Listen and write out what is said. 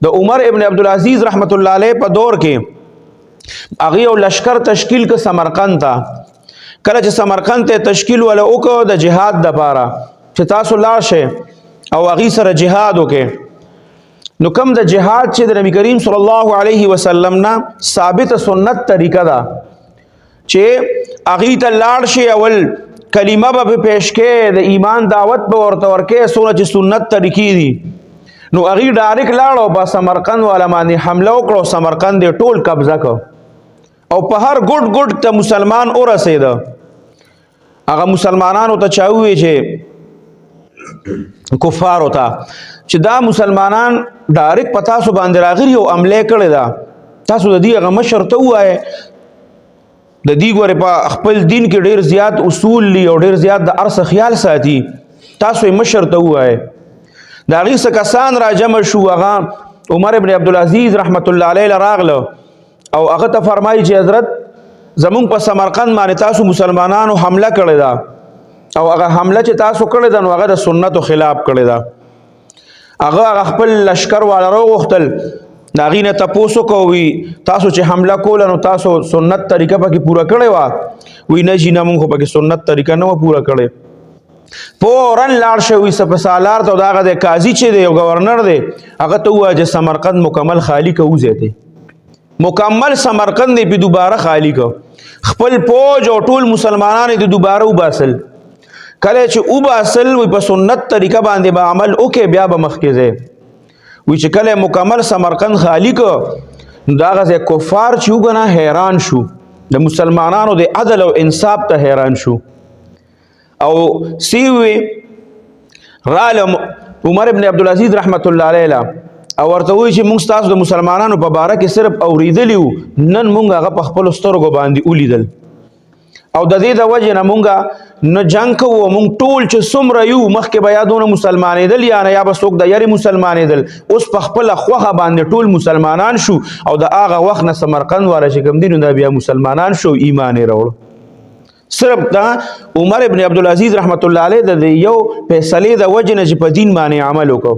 د عمر ابن عبدالعزیز رحمت الله علیه په دور کې هغه یو لشکر تشکیل ک سمرقند ته. کله چې سمرقند ته تشکیل ولا وکړو د جهاد د پاره چې تاسو لاړ شئ او هغه سره جهاد وکړي، نو کوم د جهاد چې د نبی کریم صلی الله علیه وسلم نه ثابت سنت طریقه ده چې هغه ته لاړ شي، اول کلمه به پیش کې د ایمان دعوت به ورته ورکې سونه چې سنت طریقې دي. نو هغه ډایرک لاړو په سمرقند والا باندې حمله وکړو، سمرقند ټول قبضه کو او په هر ګډ ګډ ته مسلمان ورسېد. هغه مسلمانانو ته چاوي چې کفار وتا چې دا مسلمانان ډایرک پتا سو باندې راغلي او عمله کړی دا، تاسو د دې هغه مشر ته وایي د دې ګوره په خپل دین کې ډیر زیات اصول لري او ډیر زیات د ارث خیال ساتي، تاسو یې مشر ته وایي. دا غي څه کسان را جمع شو، هغه عمر ابن عبدالعزیز رحمت الله علیه راغله او هغه ته فرمایي چې حضرت زمون په سمرقند باندې تاسو مسلمانانو حمله کړې ده او هغه حمله چې تاسو کړې ده نو هغه د سنتو خلاف کړې ده. هغه خپل لشکر والا راوغتل، داغې نه تپوسو کوي تاسو چې حمله کوله نو تاسو سنت طریقه پکې پوره کړې وه؟ وی نه جي نه مونږ خو پکې سنت طریقه نه وه پوره کړې. فورن لاړ شي وي سپسالار ته، دغه د قاضي چې دی او گورنر دی هغه ته ووایه چې سمرقند مکمل خالی که وځي، مکمل سمرقند دی په دوباره خالی که، خپل فوج او ټول مسلمانان د دوباره وباسل. کله چې وباسل وي په سنت طریقه باندې به عمل وکړي بیا به مخکې ځي. وی چې کله مکمل سمرقند خالی که نو دغه ځای کفار چې وګڼه حیران شو، د مسلمانانو د عدل او انصاف ته حیران شو او سیوی راله عمر ابن عبدالعزیز رحمت الله علیه او ورته وی چې موږ تاسو د مسلمانانو په باره کې صرف اوریدلی وو، نن موږ هغه په خپلو سترګو باندې ولیدل او د دې د وجې نه موږ نه جنګ کوو. موږ ټول چې څومره یو مخکې به یا دونه مسلمانېدل یا نه یا به څوک د یارې مسلمانېدل، اوس په خپله خوښه باندې ټول مسلمانان شو او د هغه وخت نه سمرقند والا چې کوم دي نو دا بیا مسلمانان شو، ایمان یې راوړ. صرف دا عمر ابن عبدالعزیز رحمت الله علیه د یو فیصلې د وجې نه چې په دین باندې عمل وکړو.